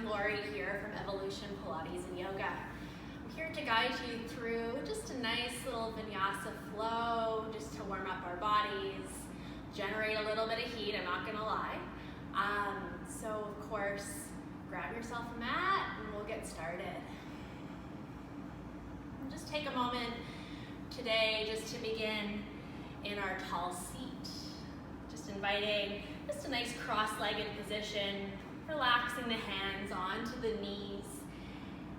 Laurie here from Pilates and Yoga. I'm here to guide you through just a nice little Vinyasa flow, just to warm up our bodies, generate a little bit of heat, I'm not gonna lie. So of course, grab yourself a mat and we'll get started. And just take a moment today just to begin in our tall seat. Just inviting just a nice cross-legged position, relaxing the hands onto the knees,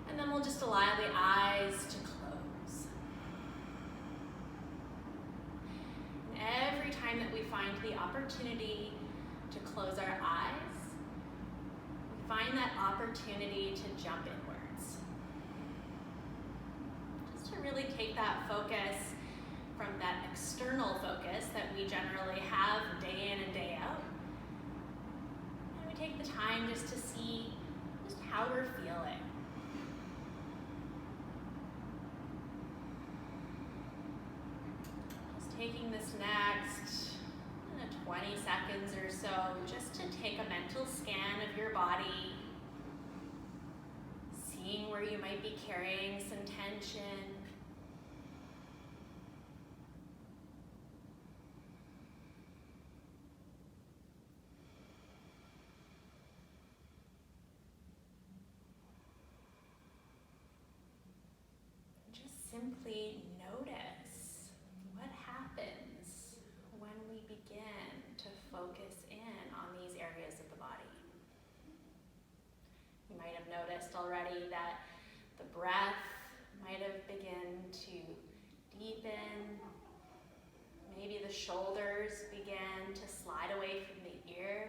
and then we'll just allow the eyes to close. And every time that we find the opportunity to close our eyes, we find that opportunity to jump inwards. Just to really take that focus from that external focus that we generally have day in and day out. And we take the time just to see just how we're feeling. Just taking this next 20 seconds or so just to take a mental scan of your body, seeing where you might be carrying some tension. Simply notice what happens when we begin to focus in on these areas of the body. You might have noticed already that the breath might have begun to deepen. Maybe the shoulders began to slide away from the ears.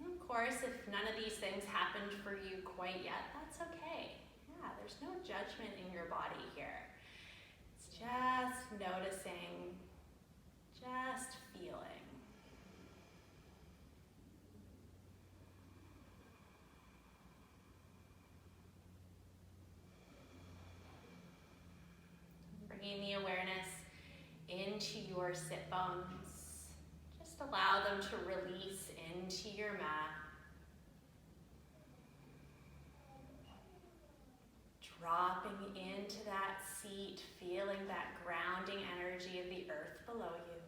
Of course, if none of these things happened for you quite yet, that's okay. Yeah, there's no judgment in your body here. It's just noticing, just feeling. Bringing the awareness into your sit bones. Just allow them to release into your mat. Dropping into that seat, feeling that grounding energy of the earth below you.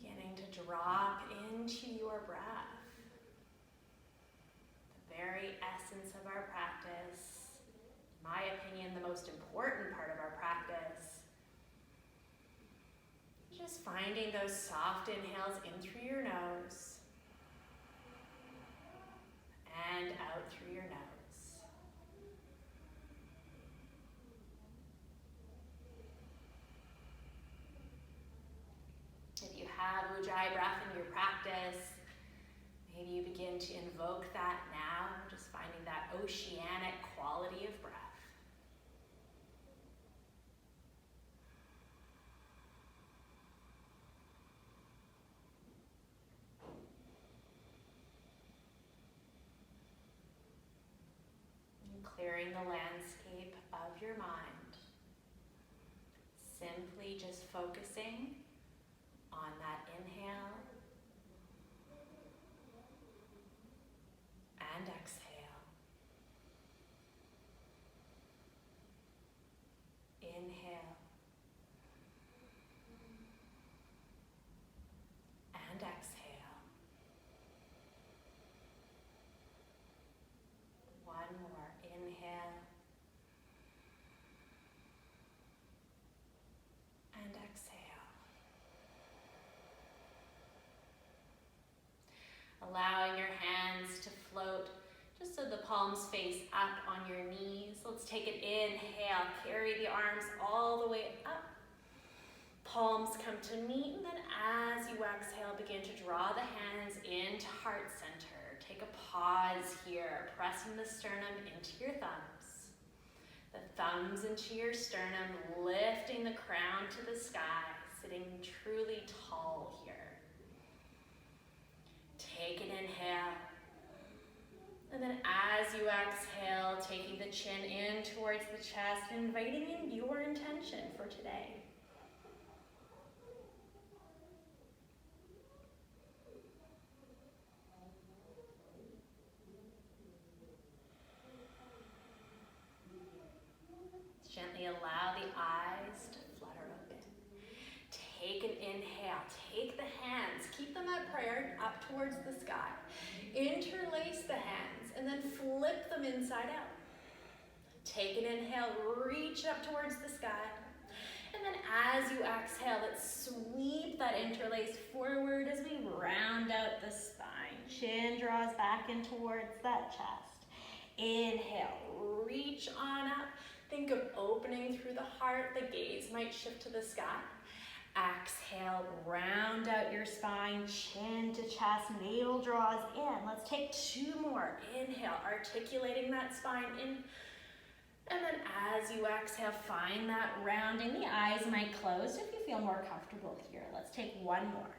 Beginning to drop into your breath. The very essence of our practice. In my opinion, the most important part of our practice. Just finding those soft inhales in through your nose and out through your nose. If you have Ujjayi breath in your practice, maybe you begin to invoke that now, just finding that oceanic quality of breath. Clearing the landscape of your mind. Simply just focusing on that inhale and exhale. Inhale and exhale. One more. Inhale and exhale. Allowing your hands to float just so the palms face up on your knees. Let's take an inhale, carry the arms all the way up. Palms come to meet, and then as you exhale, begin to draw the hands into heart center. Take a pause here, pressing the sternum into your thumbs. The thumbs into your sternum, lifting the crown to the sky, sitting truly tall here. Take an inhale And then as you exhale, taking the chin in towards the chest, inviting in your intention for today. Gently allow the eyes to flutter open. Take an inhale, take the hands, keep them at prayer up towards the sky. Interlace the hands and then flip them inside out. Take an inhale, reach up towards the sky. And then as you exhale, let's sweep that interlace forward as we round out the spine. Chin draws back in towards that chest. Inhale, reach on up. Think of opening through the heart. The gaze might shift to the sky. Exhale, round out your spine, chin to chest, navel draws in. Let's take two more. Inhale, articulating that spine in. And then as you exhale, find that rounding. The eyes might close if you feel more comfortable here. Let's take one more.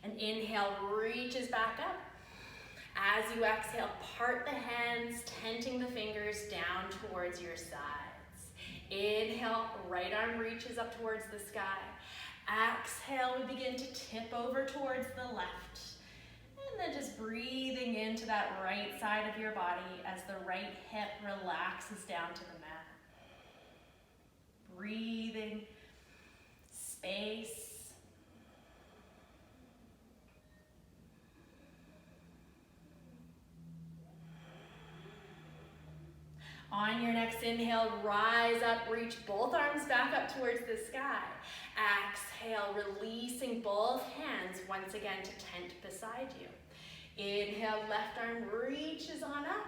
And inhale, reaches back up. As you exhale, part the hands, tenting the fingers down towards your sides. Inhale, right arm reaches up towards the sky. Exhale, we begin to tip over towards the left. And then just breathing into that right side of your body as the right hip relaxes down to the mat. Breathing, space. On your next inhale, rise up, reach both arms back up towards the sky. Exhale, releasing both hands once again to tent beside you. Inhale, left arm reaches on up.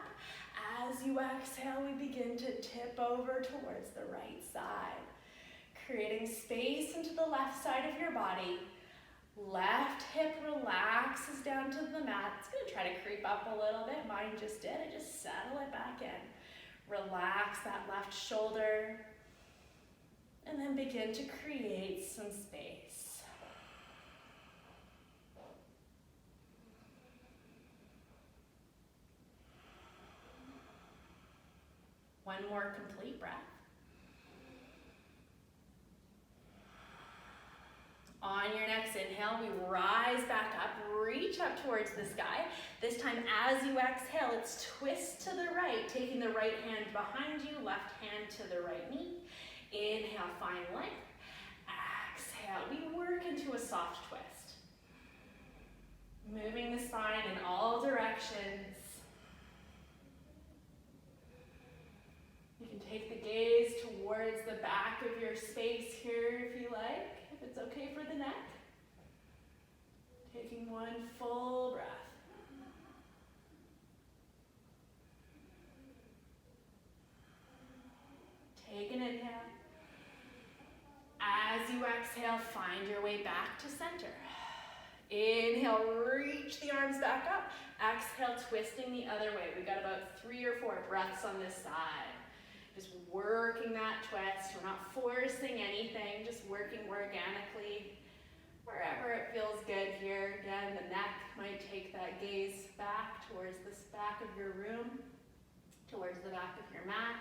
As you exhale, we begin to tip over towards the right side, creating space into the left side of your body. Left hip relaxes down to the mat. It's going to try to creep up a little bit. Mine just did. Just settle it back in. Relax that left shoulder, and then begin to create some space. One more complete breath. On your next inhale, we rise back up, reach up towards the sky. This time, as you exhale, let's twist to the right, taking the right hand behind you, left hand to the right knee. Inhale, find length. Exhale, we work into a soft twist. Moving the spine in all directions. You can take the gaze towards the back of your space here if you like. If it's okay for the neck. Taking one full breath. Take an inhale. As you exhale, find your way back to center. Inhale, reach the arms back up. Exhale, twisting the other way. We've got about 3 or 4 breaths on this side. Just working that twist. We're not forcing anything, just working organically. Wherever it feels good here. Again, the neck might take that gaze back towards the back of your room, towards the back of your mat.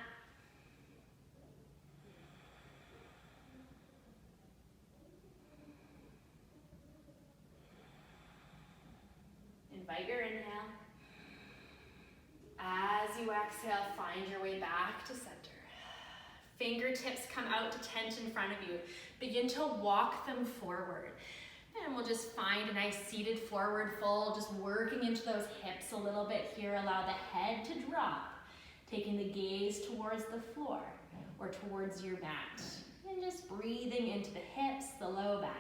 Invite your inhale. As you exhale, find your way back to center. Fingertips come out to tent in front of you. Begin to walk them forward. And we'll just find a nice seated forward fold, just working into those hips a little bit here. Allow the head to drop, taking the gaze towards the floor or towards your mat. And just breathing into the hips, the low back.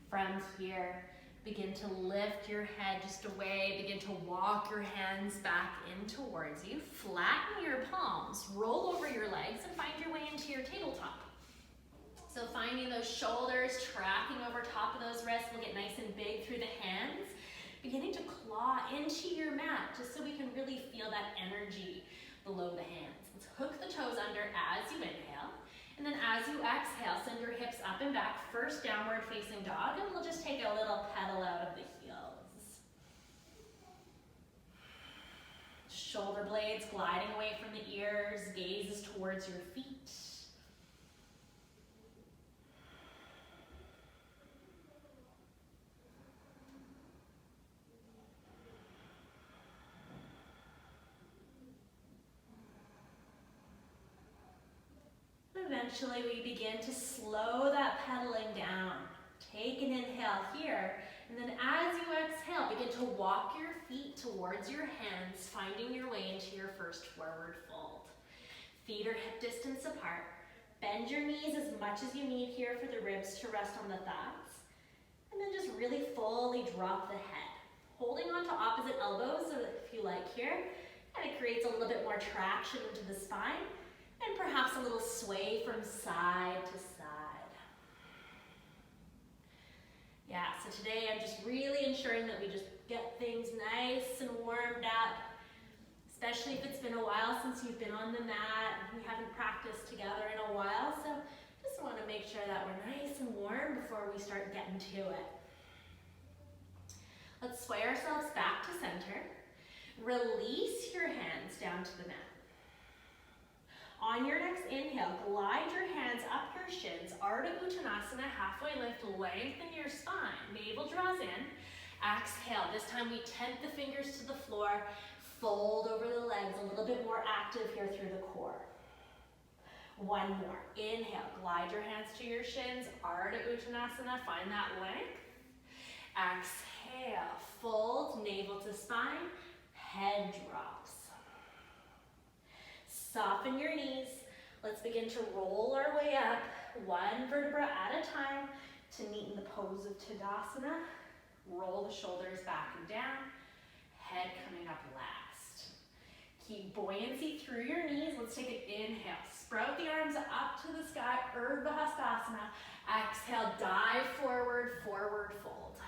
From here, begin to lift your head just away. Begin to walk your hands back in towards you. Flatten your palms. Roll over your legs and find your way into your tabletop. So finding those shoulders, tracking over top of those wrists. We'll get nice and big through the hands. beginning to claw into your mat just so we can really feel that energy below the hands. Let's hook the toes under as you inhale. And then as you exhale, send your hips up and back, first downward facing dog, and we'll just take a little pedal out of the heels. Shoulder blades gliding away from the ears, gaze towards your feet. Eventually, we begin to slow that pedaling down. Take an inhale here, and then as you exhale, begin to walk your feet towards your hands, finding your way into your first forward fold. Feet are hip distance apart. Bend your knees as much as you need here for the ribs to rest on the thighs. And then just really fully drop the head. Holding onto opposite elbows, so if you like here, and it creates a little bit more traction into the spine. And perhaps a little sway from side to side. Yeah, so today I'm just really ensuring that we just get things nice and warmed up, especially if it's been a while since you've been on the mat. We haven't practiced together in a while, so just want to make sure that we're nice and warm before we start getting to it. Let's sway ourselves back to center. Release your hands down to the mat. On your next inhale, glide your hands up your shins, Ardha Uttanasana, halfway lift, lengthen your spine. Navel draws in. Exhale, this time we tent the fingers to the floor, fold over the legs, a little bit more active here through the core. One more. Inhale, glide your hands to your shins, Ardha Uttanasana, find that length. Exhale, fold, navel to spine, head drops. Soften your knees. Let's begin to roll our way up, one vertebra at a time, to meet in the pose of Tadasana. Roll the shoulders back and down, head coming up last. Keep buoyancy through your knees. Let's take an inhale. Sprout the arms up to the sky, Urdhva Hastasana. Exhale, dive forward, forward fold.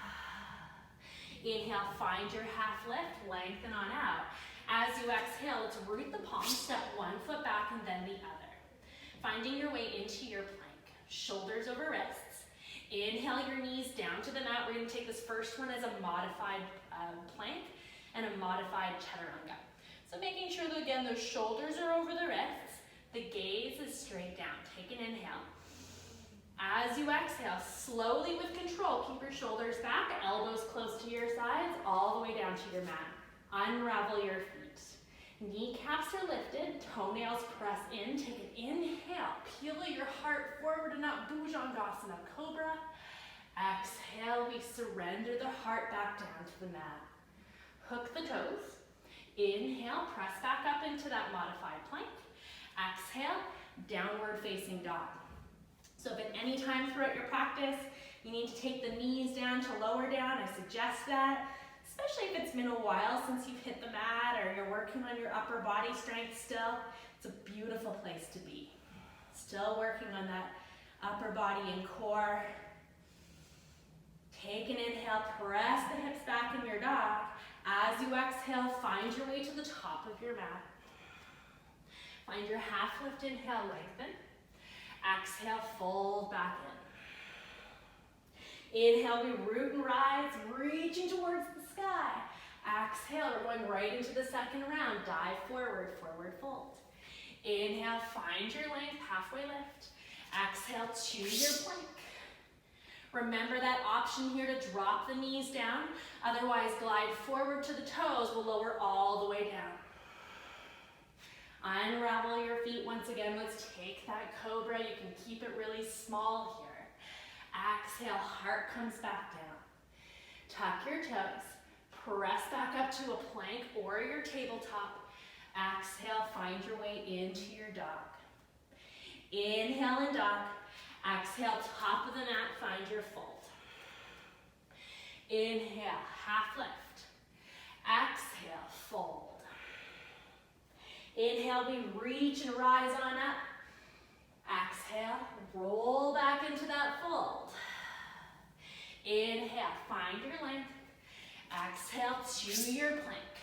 Inhale, find your half lift, lengthen on out. As you exhale, let's root the palms, step one foot back and then the other. Finding your way into your plank. Shoulders over wrists. Inhale your knees down to the mat. We're going to take this first one as a modified plank and a modified chaturanga. So making sure that, again, those shoulders are over the wrists. The gaze is straight down. Take an inhale. As you exhale, slowly with control, keep your shoulders back, elbows close to your sides, all the way down to your mat. Unravel your feet. Kneecaps are lifted, toenails press in. Take an inhale, peel your heart forward and up, Bhujangasana, Cobra. Exhale, we surrender the heart back down to the mat. Hook the toes. Inhale, press back up into that modified plank. Exhale, downward facing dog. So if at any time throughout your practice, you need to take the knees down to lower down, I suggest that. Especially if it's been a while since you've hit the mat or you're working on your upper body strength still, it's a beautiful place to be. Still working on that upper body and core. Take an inhale, press the hips back in your dog. As you exhale, find your way to the top of your mat. Find your half lift, inhale, lengthen. Exhale, fold back in. Inhale, we root and rise, reaching towards the sky. Exhale, we're going right into the second round. Dive forward, forward fold. Inhale, find your length, halfway lift. Exhale to your plank. Remember that option here to drop the knees down. Otherwise, glide forward to the toes. We'll lower all the way down. Unravel your feet once again. Let's take that cobra. You can keep it really small here. Exhale, heart comes back down. Tuck your toes. Press back up to a plank or your tabletop. Exhale, find your way into your dog. Inhale and dog. Exhale, top of the mat, find your fold. Inhale, half lift. Exhale, fold. Inhale, we reach and rise on up. Exhale, roll back into that fold. Inhale, find your length. Exhale to your plank.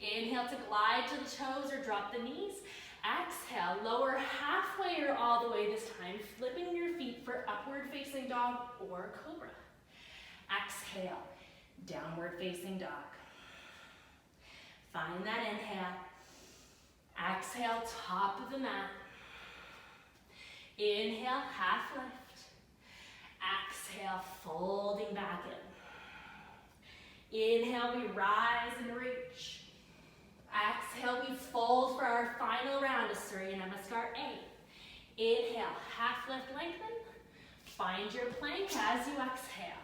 Inhale to glide to the toes or drop the knees. Exhale, lower halfway or all the way this time, flipping your feet for upward facing dog or cobra. Exhale, downward facing dog. Find that inhale. Exhale, top of the mat. Inhale, half lift. Exhale, folding back in. Inhale, we rise and reach. Exhale, we fold for our final round of Surya Namaskar 8. Inhale, half lift, lengthen. Find your plank as you exhale.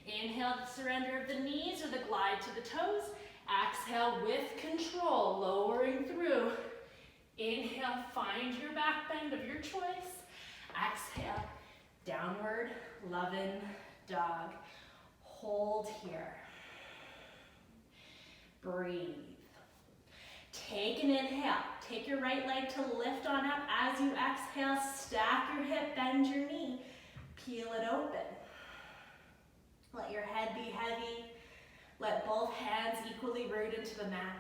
Inhale, the surrender of the knees or the glide to the toes. Exhale with control, lowering through. Inhale, find your back bend of your choice. Exhale, downward loving dog. Hold here. Breathe. Take an inhale. Take your right leg to lift on up. As you exhale, stack your hip, bend your knee. Peel it open. Let your head be heavy. Let both hands equally root into the mat.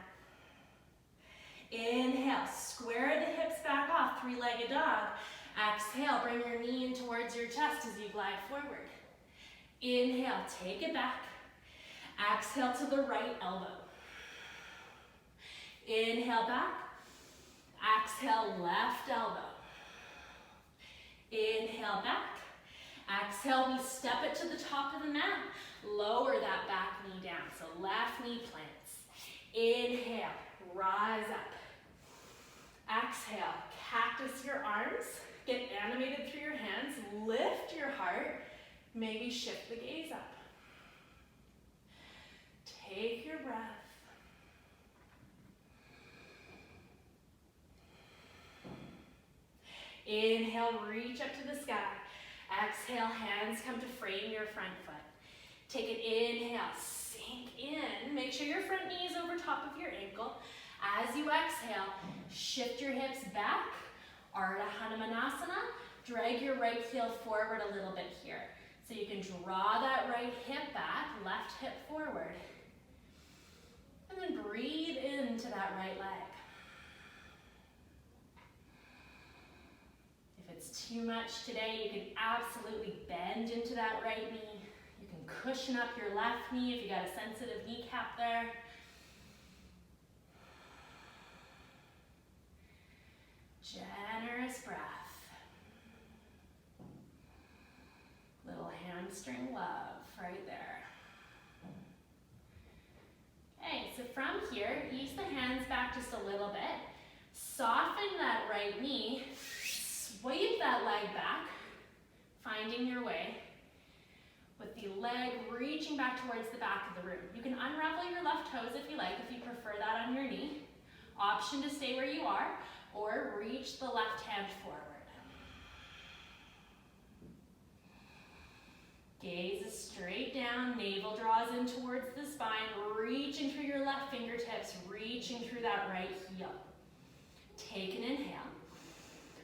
Inhale, square the hips back off, three-legged dog. Exhale, bring your knee in towards your chest as you glide forward. Inhale, take it back. Exhale to the right elbow. Inhale back. Exhale, left elbow. Inhale back. Exhale, we step it to the top of the mat. Lower that back knee down. So left knee plants. Inhale, rise up. Exhale, cactus your arms. Get animated through your hands. Lift your heart. Maybe shift the gaze up. Take your breath. Inhale, reach up to the sky. Exhale, hands come to frame your front foot. Take an inhale, sink in. Make sure your front knee is over top of your ankle. As you exhale, shift your hips back. Ardha Hanumanasana. Drag your right heel forward a little bit here. So you can draw that right hip back, left hip forward. And then breathe into that right leg. If it's too much today, you can absolutely bend into that right knee. You can cushion up your left knee if you got a sensitive kneecap there. Generous breath. Little hamstring love right there. Okay, so from here, ease the hands back just a little bit. Soften that right knee. Sweep that leg back, finding your way with the leg reaching back towards the back of the room. You can unravel your left toes if you like, if you prefer that on your knee. Option to stay where you are, or reach the left hand forward. Gaze is straight down, navel draws in towards the spine, reaching through your left fingertips, reaching through that right heel. Take an inhale.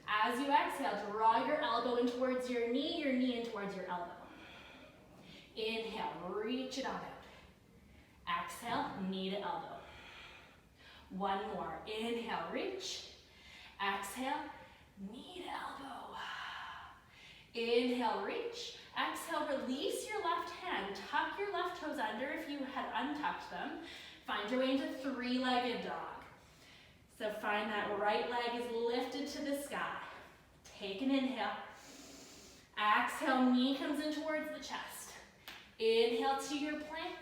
As you exhale, draw your elbow in towards your knee in towards your elbow. Inhale, reach it on out. Exhale, knee to elbow. One more. Inhale, reach. Exhale, knee to elbow. Inhale, reach. Exhale, release your left hand. Tuck your left toes under if you had untucked them. Find your way into three-legged dog. So find that right leg is lifted to the sky. Take an inhale. Exhale, knee comes in towards the chest. Inhale to your plank.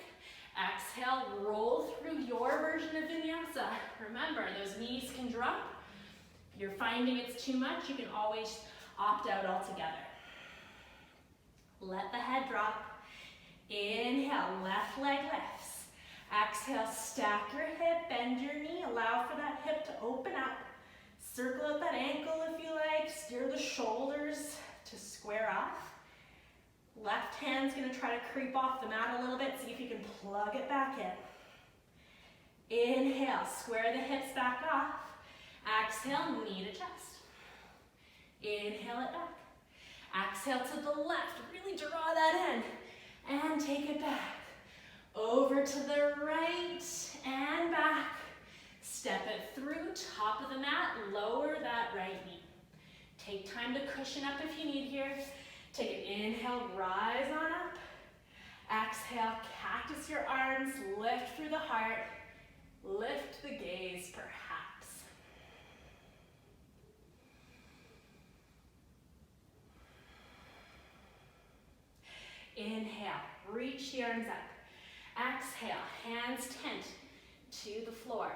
Exhale, roll through your version of vinyasa. Remember, those knees can drop. If you're finding it's too much, you can always opt out altogether. Let the head drop. Inhale, left leg lifts. Exhale, stack your hip, bend your knee, allow for that hip to open up. Circle out that ankle if you like, steer the shoulders to square off. Left hand's gonna try to creep off the mat a little bit, see if you can plug it back in. Inhale, square the hips back off. Exhale, knee to chest. Inhale it back. Exhale to the left, really draw that in. And take it back. Over to the right and back. Step it through, top of the mat, lower that right knee. Take time to cushion up if you need here. Take an inhale, rise on up. Exhale, cactus your arms, lift through the heart. Lift the gaze, perhaps. Inhale, reach the arms up. Exhale, hands tent to the floor.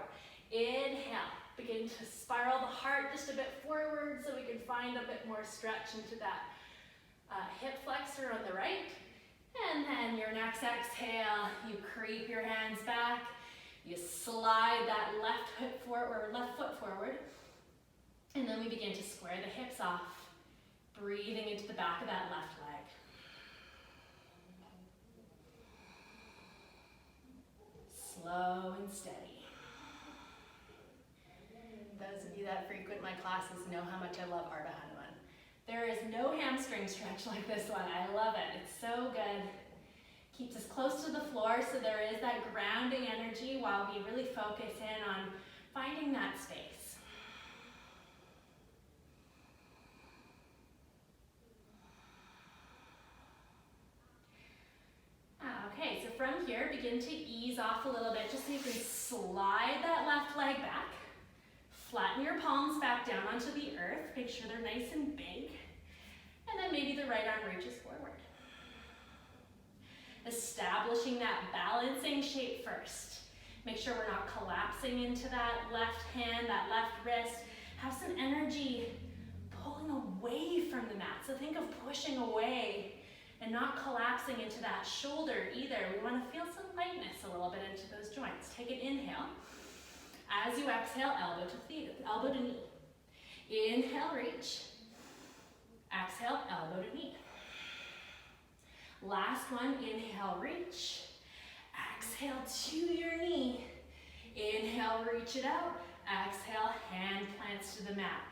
Inhale, begin to spiral the heart just a bit forward so we can find a bit more stretch into that hip flexor on the right. And then your next exhale, you creep your hands back. You slide that left foot forward. And then we begin to square the hips off, breathing into the back of that left leg. Slow and steady. Those of you that frequent my classes know how much I love Ardha Hanuman. There is no hamstring stretch like this one. I love it. It's so good. Keeps us close to the floor so there is that grounding energy while we really focus in on finding that space. Okay, so from here, begin to ease off a little bit just so you can slide that left leg back. Flatten your palms back down onto the earth. Make sure they're nice and big. And then maybe the right arm reaches forward. Establishing that balancing shape first. Make sure we're not collapsing into that left hand, that left wrist. Have some energy pulling away from the mat. So think of pushing away and not collapsing into that shoulder either. We want to feel some lightness a little bit into those joints. Take an inhale. As you exhale, elbow to knee. Inhale, reach. Exhale, elbow to knee. Last one, inhale, reach. Exhale to your knee. Inhale, reach it out. Exhale, hand plants to the mat.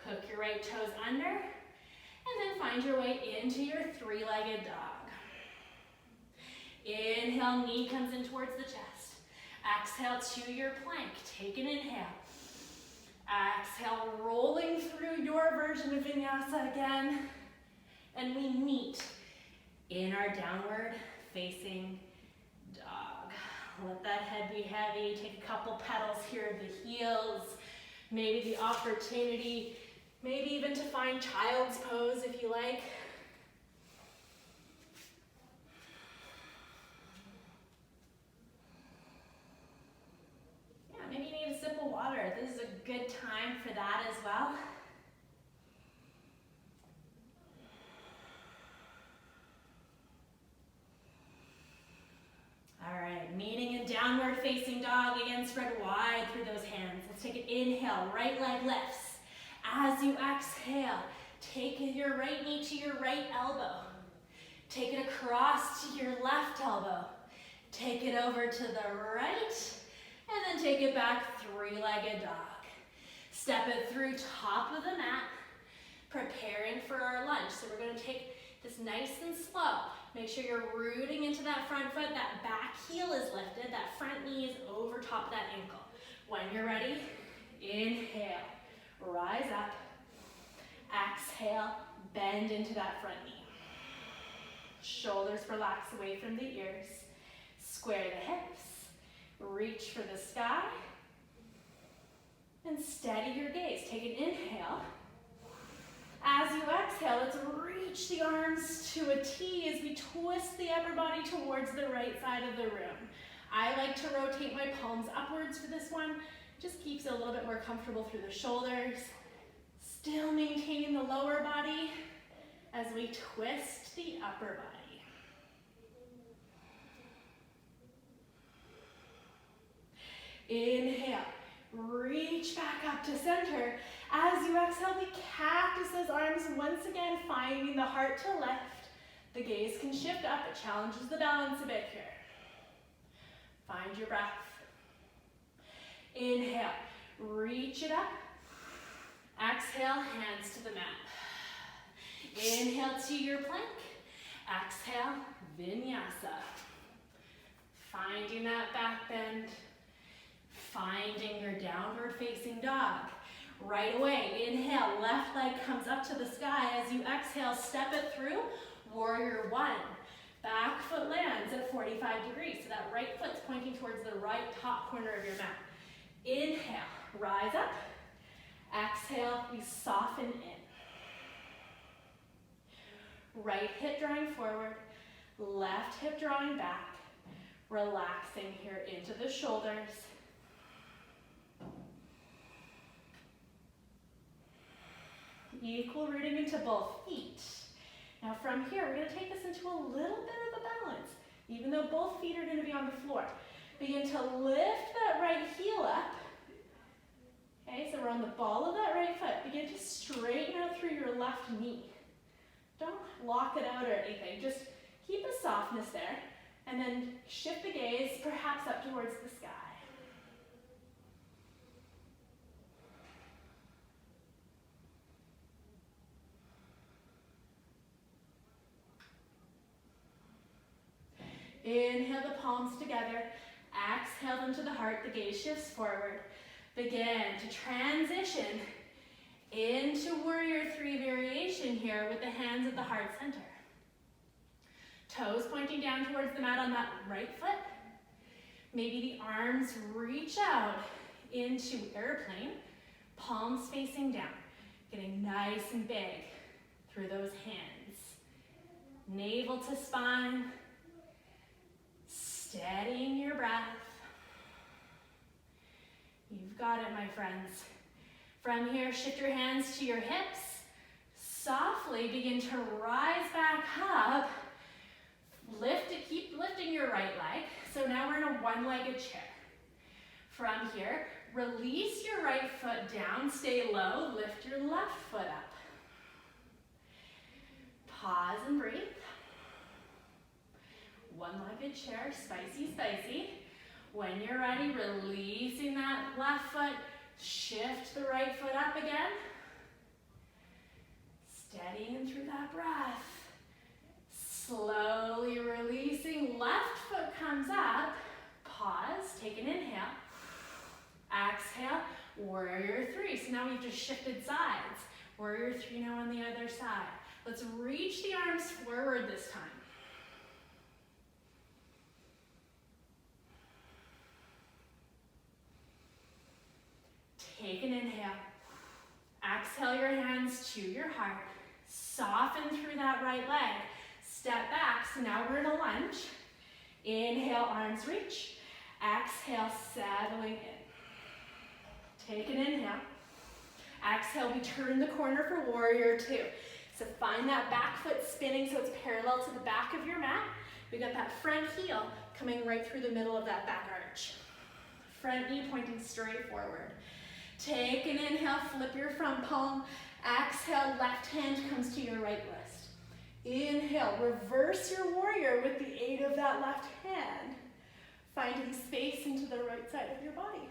Hook your right toes under. And then find your way into your three-legged dog. Inhale, knee comes in towards the chest. Exhale to your plank. Take an inhale. Exhale, rolling through your version of vinyasa again. And we meet in our downward facing dog. Let that head be heavy. Take a couple petals here of the heels. Maybe the opportunity, maybe even to find child's pose if you like. Maybe you need a sip of water. This is a good time for that as well. All right, meeting in downward facing dog. Again, spread wide through those hands. Let's take an inhale, right leg lifts. As you exhale, take your right knee to your right elbow. Take it across to your left elbow. Take it over to the right. And then take it back, three-legged dog. Step it through top of the mat, preparing for our lunge. So we're going to take this nice and slow. Make sure you're rooting into that front foot, that back heel is lifted, that front knee is over top of that ankle. When you're ready, inhale, rise up. Exhale, bend into that front knee. Shoulders relax away from the ears. Square the hips. Reach for the sky. And steady your gaze. Take an inhale. As you exhale, let's reach the arms to a T as we twist the upper body towards the right side of the room. I like to rotate my palms upwards for this one. Just keeps it a little bit more comfortable through the shoulders. Still maintaining the lower body as we twist the upper body. Inhale, reach back up to center. As you exhale, we cactus those arms once again, finding the heart to lift. The gaze can shift up, it challenges the balance a bit here. Find your breath. Inhale, reach it up. Exhale, hands to the mat. Inhale to your plank. Exhale, Vinyasa. Finding that back bend. Finding your downward facing dog. Right away, inhale, left leg comes up to the sky. As you exhale, step it through, warrior one. Back foot lands at 45 degrees, so that right foot's pointing towards the right top corner of your mat. Inhale, rise up. Exhale, we soften in. Right hip drawing forward, left hip drawing back. Relaxing here into the shoulders. Equal rooting into both feet. Now from here, we're going to take this into a little bit of a balance, even though both feet are going to be on the floor. Begin to lift that right heel up. Okay, so we're on the ball of that right foot. Begin to straighten out through your left knee. Don't lock it out or anything. Just keep a softness there. And then shift the gaze, perhaps up towards the sky. Inhale the palms together. Exhale them to the heart. The gaze shifts forward. Begin to transition into warrior three variation here with the hands at the heart center. Toes pointing down towards the mat on that right foot. Maybe the arms reach out into airplane, palms facing down. Getting nice and big through those hands. Navel to spine. Steadying your breath. You've got it, my friends. From here, shift your hands to your hips. Softly begin to rise back up. Lift it, keep lifting your right leg. So now we're in a one-legged chair. From here, release your right foot down, stay low, lift your left foot up. Pause and breathe. One-legged chair, spicy, spicy. When you're ready, releasing that left foot, shift the right foot up again. Steadying through that breath. Slowly releasing, left foot comes up. Pause, take an inhale. Exhale, warrior three. So now we've just shifted sides. Warrior three now on the other side. Let's reach the arms forward this time. Take an inhale. Exhale your hands to your heart. Soften through that right leg. Step back. So now we're in a lunge. Inhale, arms reach. Exhale, settling in. Take an inhale. Exhale, we turn the corner for warrior two. So find that back foot spinning so it's parallel to the back of your mat. We got that front heel coming right through the middle of that back arch. Front knee pointing straight forward. Take an inhale, flip your front palm. Exhale, left hand comes to your right wrist. Inhale, reverse your warrior with the aid of that left hand. Finding space into the right side of your body.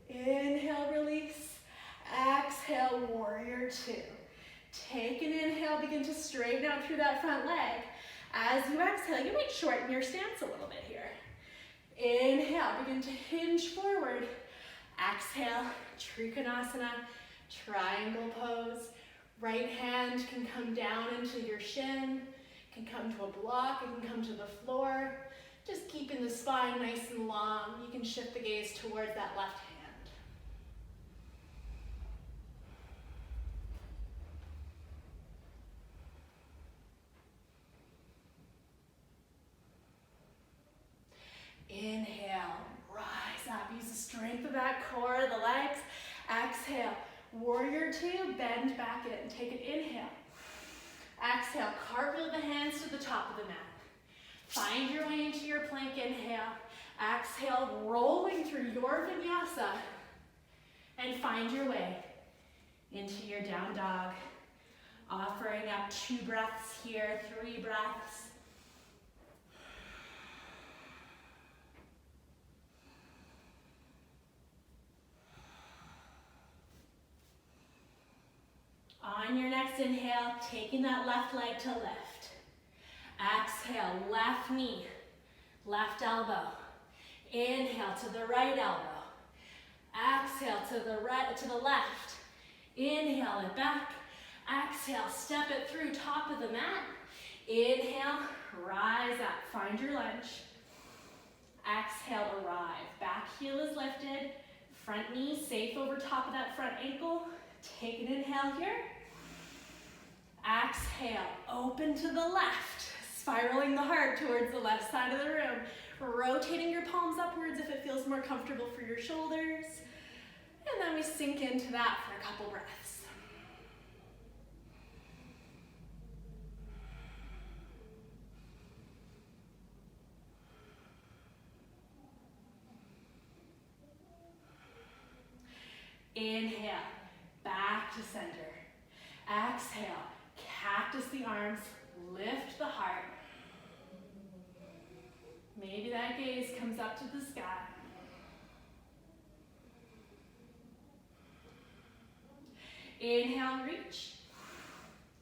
Inhale, release. Exhale, warrior two. Take an inhale, begin to straighten out through that front leg. As you exhale, you might shorten your stance a little bit here. Inhale, begin to hinge forward. Exhale, Trikonasana, triangle pose. Right hand can come down into your shin, can come to a block, it can come to the floor. Just keeping the spine nice and long. You can shift the gaze towards that left hand. Inhale, rise up. Use the strength of that core, the legs. Exhale, warrior two, bend back in. Take an inhale. Exhale, cartwheel the hands to the top of the mat. Find your way into your plank, inhale. Exhale, rolling through your vinyasa. And find your way into your down dog. Offering up 2 breaths here, 3 breaths. On your next inhale, taking that left leg to lift. Exhale, left knee, left elbow. Inhale to the right elbow. Exhale to the left. Inhale it back. Exhale, step it through top of the mat. Inhale, rise up, find your lunge. Exhale, arrive. Back heel is lifted. Front knee safe over top of that front ankle. Take an inhale here. Exhale, open to the left. Spiraling the heart towards the left side of the room. Rotating your palms upwards if it feels more comfortable for your shoulders. And then we sink into that for a couple breaths. Inhale, back to center. Exhale, cactus the arms, lift the heart. Maybe that gaze comes up to the sky. Inhale, reach.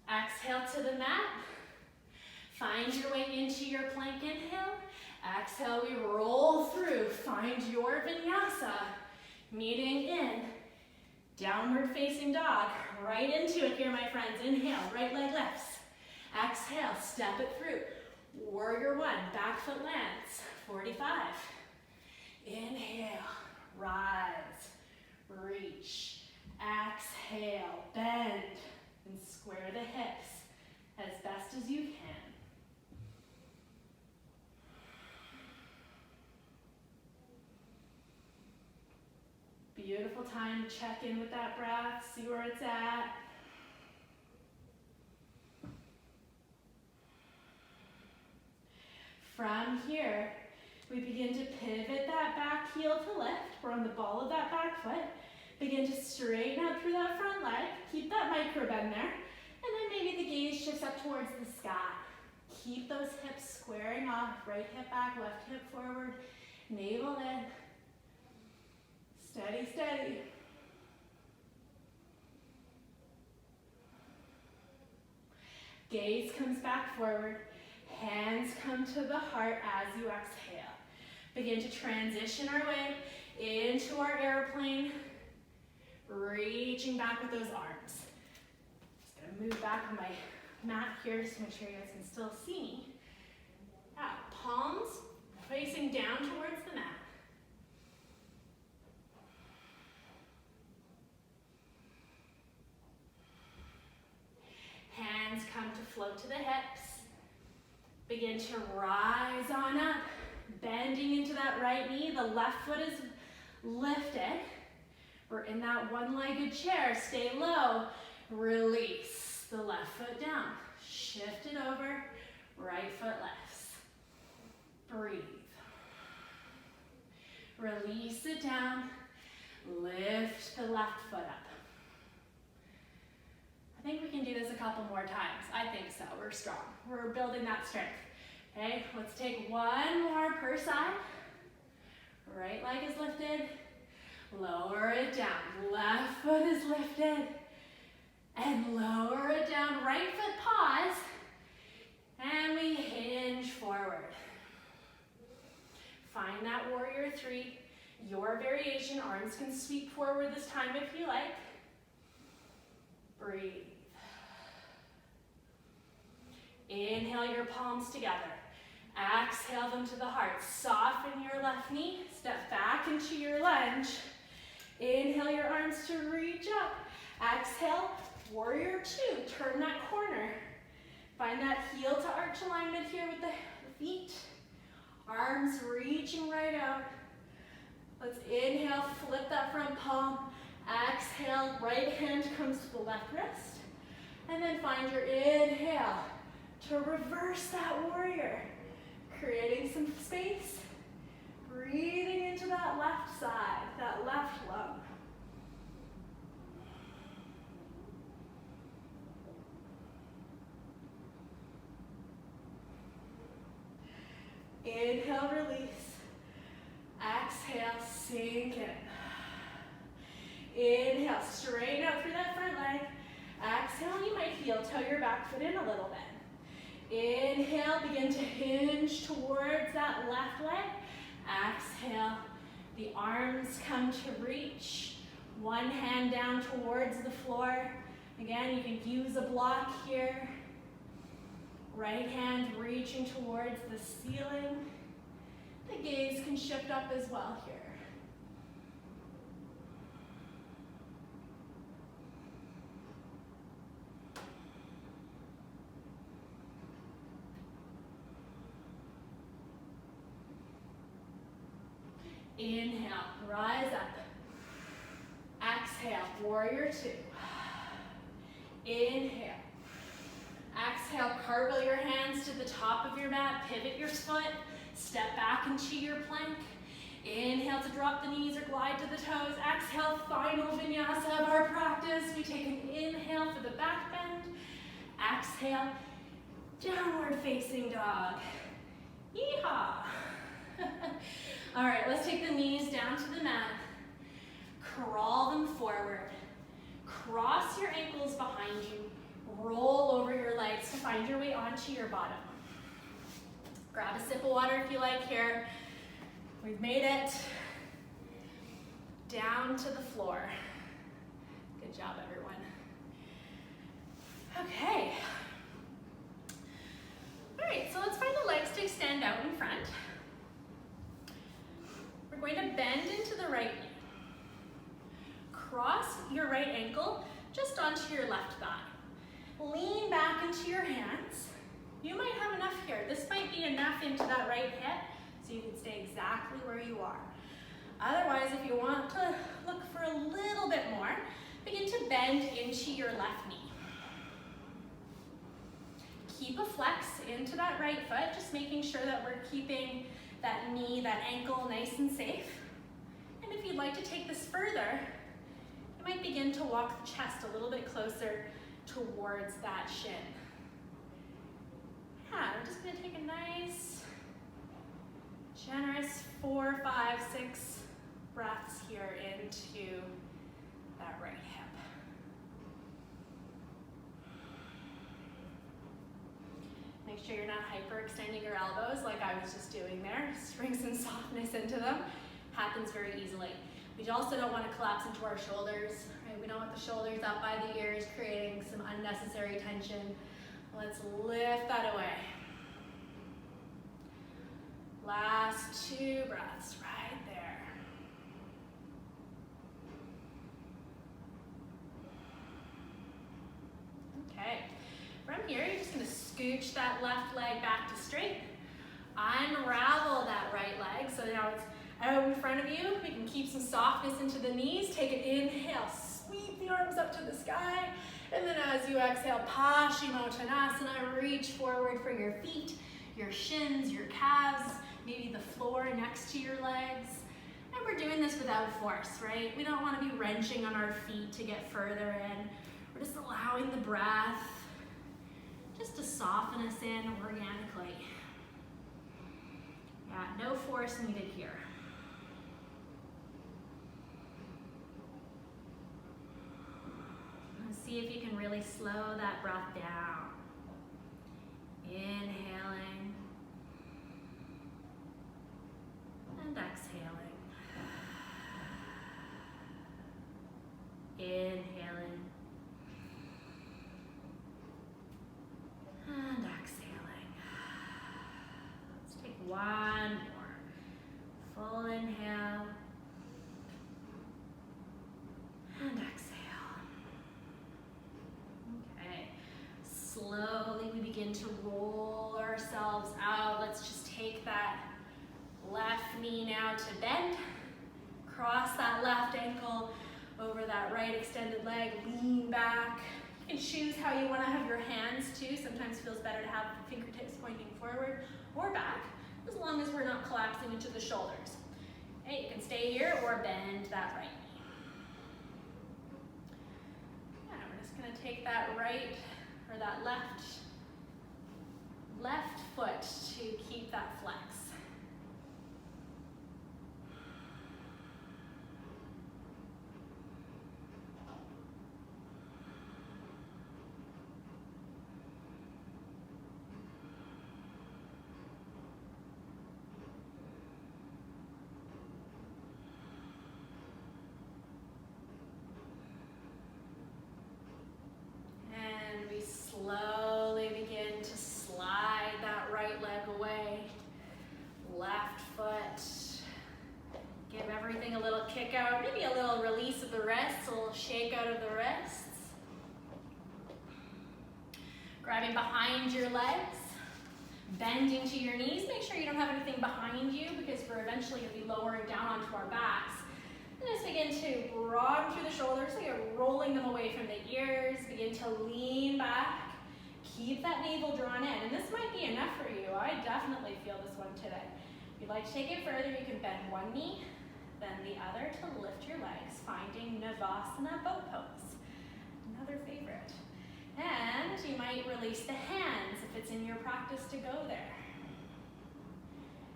Exhale to the mat. Find your way into your plank inhale. Exhale, we roll through. Find your vinyasa. Meeting in downward facing dog. Right into it here, my friends. Inhale, right leg lifts. Exhale, step it through. Warrior one, back foot lands. 45. Inhale, rise, reach. Exhale, bend, and square the hips as best as you can. Beautiful time to check in with that breath, see where it's at. From here, we begin to pivot that back heel to lift. We're on the ball of that back foot. Begin to straighten out through that front leg. Keep that micro bend there. And then maybe the gaze shifts up towards the sky. Keep those hips squaring off. Right hip back, left hip forward. Navel in. Steady, steady. Gaze comes back forward. Hands come to the heart as you exhale. Begin to transition our way into our airplane. Reaching back with those arms. Just gonna move back on my mat here just to make sure you guys can still see me. Palms facing down towards the mat. Hands come to float to the hips. Begin to rise on up, bending into that right knee. The left foot is lifted. We're in that one-legged chair. Stay low. Release the left foot down. Shift it over. Right foot lifts. Breathe. Release it down. Lift the left foot up. I think we can do this a couple more times. I think so. We're strong. We're building that strength. Okay, let's take one more per side. Right leg is lifted. Lower it down. Left foot is lifted. And lower it down. Right foot pause. And we hinge forward. Find that warrior three. Your variation. Arms can sweep forward this time if you like. Breathe. Inhale your palms together. Exhale them to the heart. Soften your left knee. Step back into your lunge. Inhale your arms to reach up. Exhale, warrior two. Turn that corner. Find that heel to arch alignment here with the feet. Arms reaching right out. Let's inhale, flip that front palm. Exhale, right hand comes to the left wrist. And then find your inhale to reverse that warrior. Creating some space. Breathing into that left side, that left lung. Inhale, release. Exhale, sink in. Inhale, straighten out through that front leg. Exhale, right heel, toe your back foot in a little bit. Inhale, begin to hinge towards that left leg. Exhale, the arms come to reach. One hand down towards the floor. Again, you can use a block here. Right hand reaching towards the ceiling. The gaze can shift up as well here. Inhale, rise up. Exhale, warrior two. Inhale. Exhale, cartwheel your hands to the top of your mat, pivot your foot, step back into your plank. Inhale to drop the knees or glide to the toes. Exhale, final vinyasa of our practice. We take an inhale for the back bend. Exhale, downward facing dog. Yeehaw. All right, let's take the knees down to the mat. Crawl them forward. Cross your ankles behind you. Roll over your legs to find your way onto your bottom. Grab a sip of water if you like here. We've made it down to the floor. Good job, everyone. Okay. All right, so let's find the legs to extend out in front. We're going to bend into the right knee. Cross your right ankle just onto your left thigh. Lean back into your hands. You might have enough here. This might be enough into that right hip, so you can stay exactly where you are. Otherwise, if you want to look for a little bit more, begin to bend into your left knee. Keep a flex into that right foot, just making sure that we're keeping that knee, that ankle nice and safe. And if you'd like to take this further, you might begin to walk the chest a little bit closer towards that shin. Yeah, we're just gonna take a nice, generous 4, 5, 6 breaths here into that right hip. Make sure you're not hyperextending your elbows like I was just doing there. Just bring some softness into them. Happens very easily. We also don't want to collapse into our shoulders, right? We don't want the shoulders up by the ears, creating some unnecessary tension. Let's lift that away. Last 2 breaths right there. Okay, from here, you're just gonna scooch that left leg back to straight. Unravel that right leg, so now it's out in front of you. We can keep some softness into the knees. Take an inhale, sweep the arms up to the sky. And then as you exhale, Paschimottanasana, reach forward for your feet, your shins, your calves, maybe the floor next to your legs. And we're doing this without force, right? We don't want to be wrenching on our feet to get further in. We're just allowing the breath just to soften us in organically. Yeah, no force needed here. See if you can really slow that breath down. Inhaling and exhaling. Inhaling and exhaling. Let's take one more. Full inhale and exhale. Slowly we begin to roll ourselves out. Let's just take that left knee now to bend. Cross that left ankle over that right extended leg. Lean back. You can choose how you want to have your hands too. Sometimes it feels better to have the fingertips pointing forward or back, as long as we're not collapsing into the shoulders. Okay, you can stay here or bend that right knee. Yeah, we're just going to take that right or that left foot to keep that flex. shake out, maybe a little release of the wrists, a little shake out of the wrists. Grabbing behind your legs, bending to your knees. Make sure you don't have anything behind you because we're eventually going to be lowering down onto our backs. And just begin to broaden through the shoulders, so you're rolling them away from the ears. Begin to lean back. Keep that navel drawn in. And this might be enough for you. I definitely feel this one today. If you'd like to take it further, you can bend one knee, then the other to lift your legs, finding Navasana boat pose. Another favorite. And you might release the hands if it's in your practice to go there.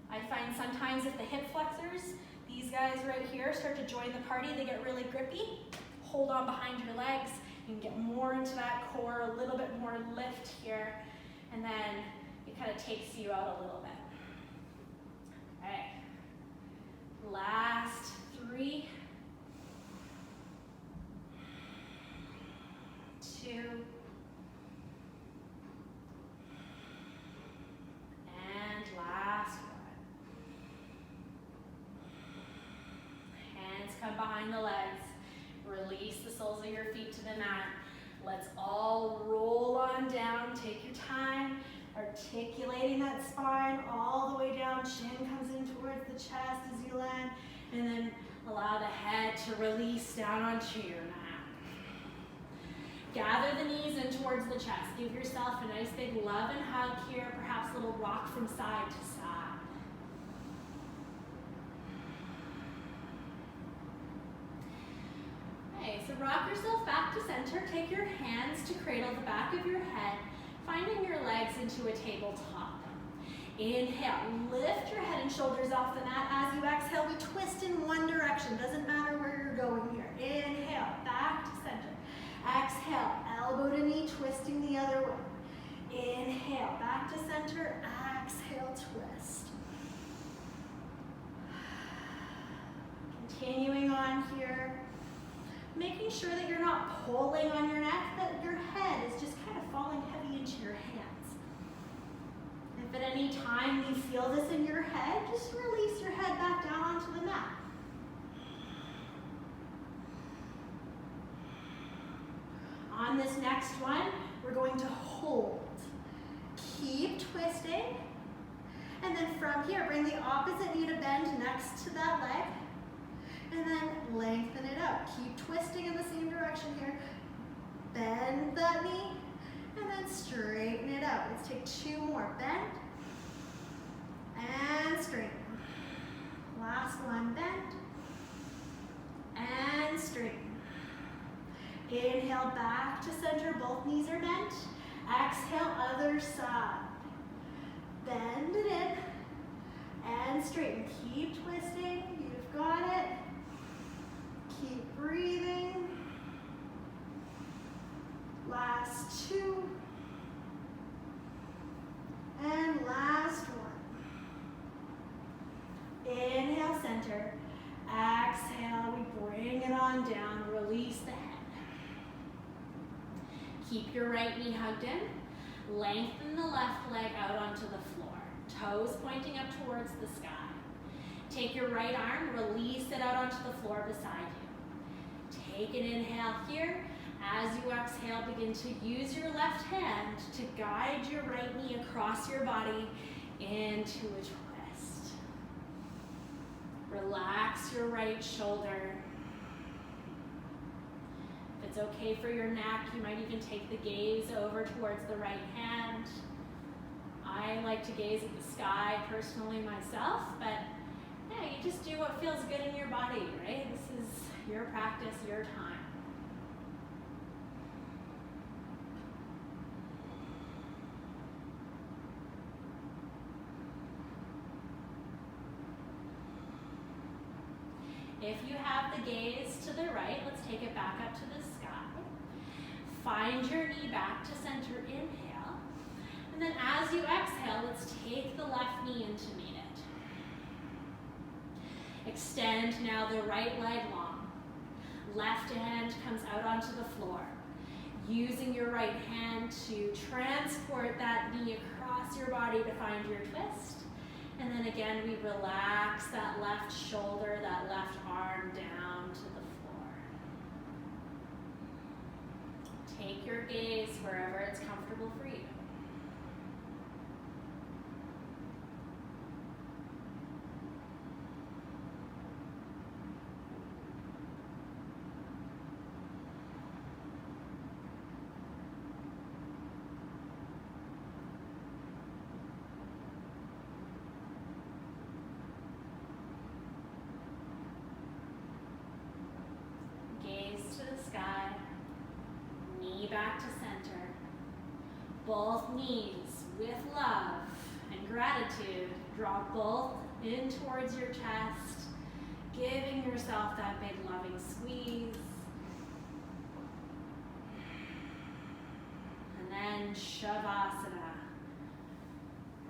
I find sometimes if the hip flexors, these guys right here start to join the party, they get really grippy. Hold on behind your legs. You can get more into that core, a little bit more lift here, and then it kind of takes you out a little bit. All right. Last 3, 2, and last one. Hands come behind the legs. Release the soles of your feet to the mat. Let's all roll on down. Take your time. Articulating that spine all the way down. Chin comes in towards the chest as you land. And then allow the head to release down onto your mat. Gather the knees in towards the chest. Give yourself a nice big love and hug here. Perhaps a little rock from side to side. Okay, so rock yourself back to center. Take your hands to cradle the back of your head, finding your legs into a tabletop. Inhale, lift your head and shoulders off the mat. As you exhale, we twist in one direction. Doesn't matter where you're going here. Inhale, back to center. Exhale, elbow to knee, twisting the other way. Inhale, back to center. Exhale, twist. Continuing on here. Making sure that you're not pulling on your neck, that your head is just kind of falling heavy into your hands. If at any time you feel this in your head, just release your head back down onto the mat. On this next one, we're going to hold. Keep twisting. And then from here, bring the opposite knee to bend next to that leg. And then lengthen it out. Keep twisting in the same direction here. Bend that knee, and then straighten it out. Let's take 2 more. Bend, and straighten. Last one, bend, and straighten. Inhale, back to center. Both knees are bent. Exhale, other side. Bend it in, and straighten. Keep twisting. You've got it. Keep breathing. Last 2. And last 1. Inhale, center. Exhale, we bring it on down. Release the head. Keep your right knee hugged in. Lengthen the left leg out onto the floor. Toes pointing up towards the sky. Take your right arm, release it out onto the floor beside you. Take an inhale here. As you exhale, begin to use your left hand to guide your right knee across your body into a twist. Relax your right shoulder. If it's okay for your neck, you might even take the gaze over towards the right hand. I like to gaze at the sky personally myself, but yeah, you just do what feels good in your body, right? This is your practice, your time. If you have the gaze to the right, let's take it back up to the sky. Find your knee back to center, inhale. And then as you exhale, let's take the left knee in to meet it. Extend now the right leg long. Left hand comes out onto the floor. Using your right hand to transport that knee across your body to find your twist. And then again, we relax that left shoulder, that left arm down to the floor. Take your gaze wherever it's comfortable for you. Sky, knee back to center, both knees with love and gratitude, draw both in towards your chest, giving yourself that big loving squeeze. And then Shavasana.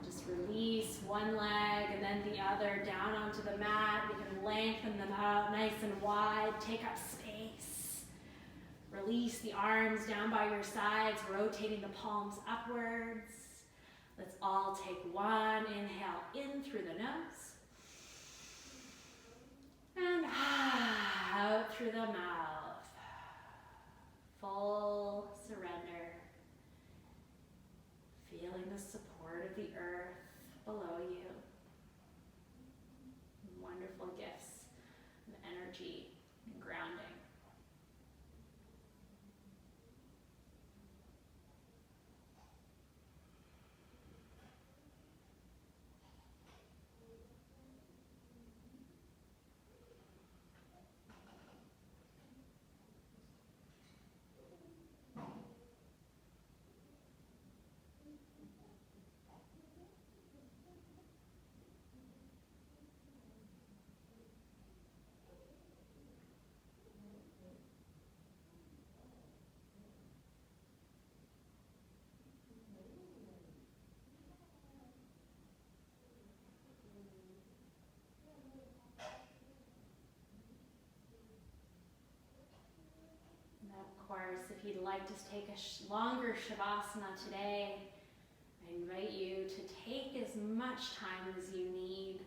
Just release one leg and then the other down onto the mat. You can lengthen them out nice and wide, take up space. Release the arms down by your sides, rotating the palms upwards. Let's all take one inhale in through the nose. And out through the mouth. Full surrender. Feeling the support of the earth below you. Wonderful gifts of energy and grounding. Of course, if you'd like to take a longer Shavasana today, I invite you to take as much time as you need.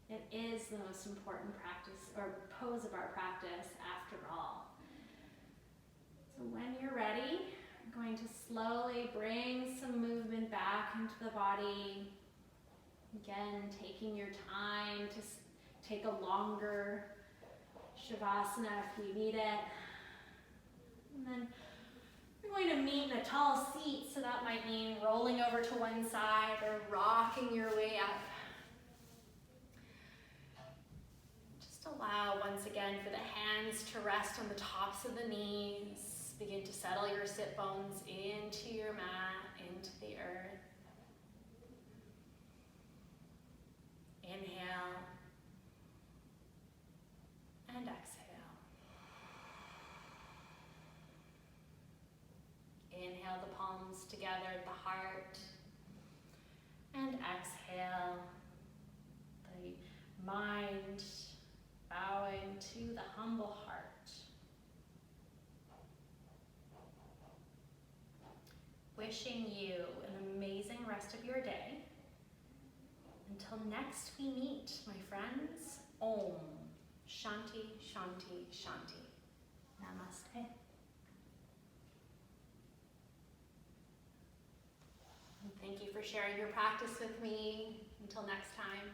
It is the most important practice or pose of our practice after all. So when you're ready, I'm going to slowly bring some movement back into the body. Again, taking your time to take a longer Shavasana if you need it. And then we're going to meet in a tall seat, so that might mean rolling over to one side or rocking your way up. Just allow once again for the hands to rest on the tops of the knees. Begin to settle your sit bones into your mat, into the earth. Inhale and exhale. Inhale the palms together at the heart, and exhale the mind bowing to the humble heart. Wishing you an amazing rest of your day. Until next we meet, my friends, Om Shanti Shanti Shanti. Namaste. Thank you for sharing your practice with me. Until next time.